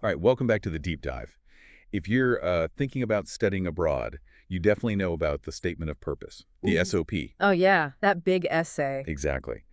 All right, welcome back to the deep dive. If you're thinking about studying abroad, you definitely know about the statement of purpose, the Mhm. SOP. Oh, yeah, that big essay. Exactly.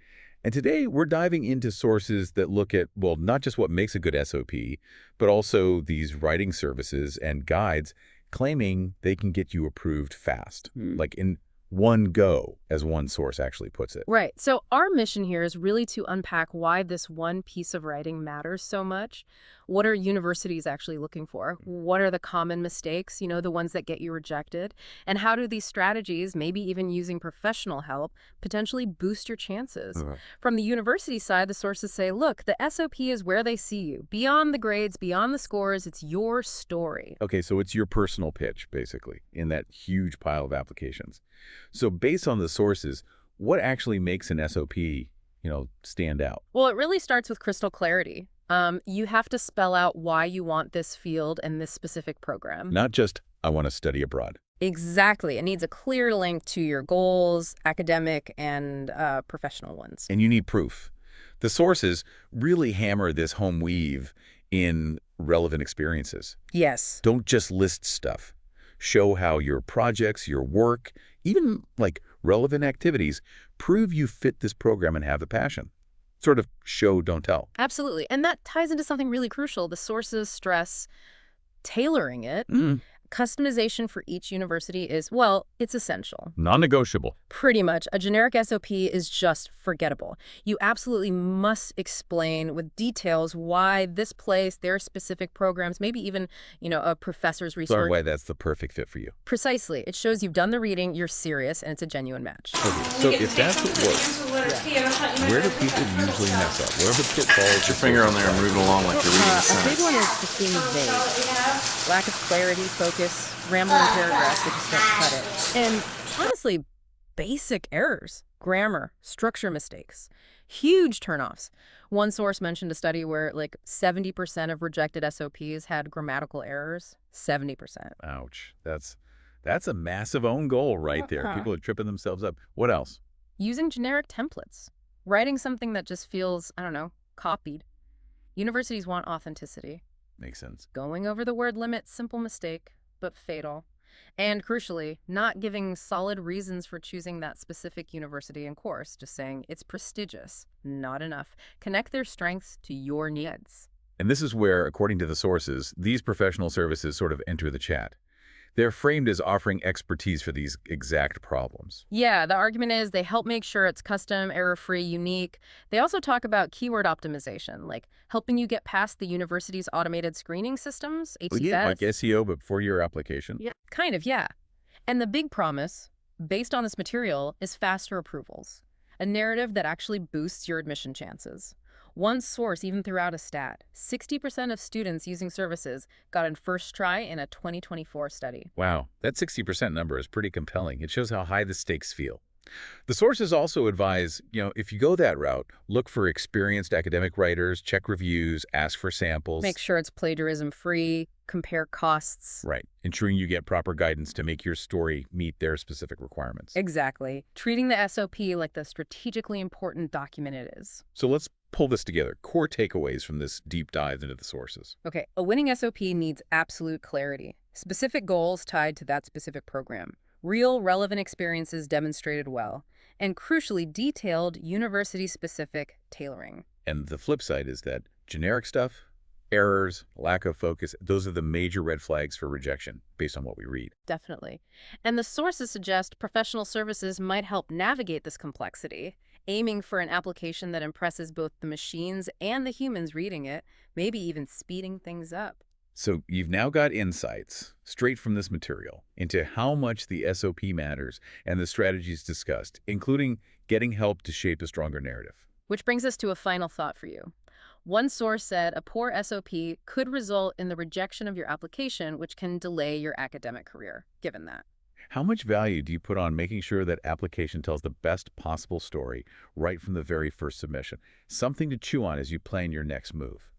And today we're diving into sources that look at, well, not just what makes a good SOP, but also these writing services and guides claiming they can get you approved fast, Hmm. like in one go, as one source actually puts it. Right. So, our mission here is really to unpack why this one piece of writing matters so much. What are universities actually looking for? What are the common mistakes, the ones that get you rejected? And how do these strategies, maybe even using professional help, potentially boost your chances? Uh, From the university side, the sources say, look, the SOP is where they see you. Beyond the grades, beyond the scores, it's your story. Okay, so it's your personal pitch, basically, in that huge pile of applications. So based on the sources, what actually makes an SOP, stand out? Well, it really starts with crystal clarity. You have to spell out why you want this field and this specific program. Not just, I want to study abroad. Exactly. It needs a clear link to your goals, academic and professional ones. And you need proof. The sources really hammer this home weave in relevant experiences. Yes. Don't just list stuff. Show how your projects, your work, even like relevant activities, prove you fit this program and have the passion. Sort of show, don't tell. Absolutely. And that ties into something really crucial. The sources stress tailoring it. Mm, Customization for each university is, well, it's essential. non-negotiable. Pretty much. A generic SOP is just forgettable. You absolutely must explain with details why this place, their specific programs, maybe even, a professor's So research. why that's the perfect fit for you. Precisely. It shows you've done the reading, you're serious, and it's a genuine match. Okay, so if that's what works, where do people usually mess up? What are the pitfalls? Put your finger on there and move it along like you're reading a A big sentence. one is just being vague. Lack of clarity, focus, rambling paragraphs that just don't cut it. And honestly, basic errors, grammar, structure mistakes, huge turnoffs. One source mentioned a study where like 70% of rejected SOPs had grammatical errors. 70%. Ouch. That's a massive own goal right there. People are tripping themselves up. What else? Using generic templates. Writing something that just feels, I don't know, copied. Universities want authenticity. Makes sense. Going over the word limit, simple mistake, but fatal. And crucially, not giving solid reasons for choosing that specific university and course, just saying it's prestigious. Not enough. Connect their strengths to your needs. And this is where, according to the sources, these professional services sort of enter the chat. They're framed as offering expertise for these exact problems. Yeah, the argument is they help make sure it's custom, error-free, unique. They also talk about keyword optimization, like helping you get past the university's automated screening systems, Well, yeah, like HCSS. SEO, but for your application. Yeah, kind of, yeah. And the big promise, based on this material, is faster approvals, a narrative that actually boosts your admission chances. One source even threw out a stat. 60% of students using services got in first try in a 2024 study. Wow, that 60% number is pretty compelling. It shows how high the stakes feel. The sources also advise, if you go that route, look for experienced academic writers, check reviews, ask for samples. Make sure it's plagiarism-free, compare costs. Right, ensuring you get proper guidance to make your story meet their specific requirements. Exactly. Treating the SOP like the strategically important document it is. So let's pull this together. Core takeaways from this deep dive into the sources. Okay, a winning SOP needs absolute clarity. Specific goals tied to that specific program. Real, relevant experiences demonstrated well. And crucially, detailed, university-specific tailoring. And the flip side is that generic stuff, errors, lack of focus, those are the major red flags for rejection based on what we read. Definitely. And the sources suggest professional services might help navigate this complexity, aiming for an application that impresses both the machines and the humans reading it, maybe even speeding things up. So you've now got insights straight from this material into how much the SOP matters and the strategies discussed, including getting help to shape a stronger narrative. Which brings us to a final thought for you. One source said a poor SOP could result in the rejection of your application, which can delay your academic career, given that. How much value do you put on making sure that application tells the best possible story right from the very first submission? Something to chew on as you plan your next move.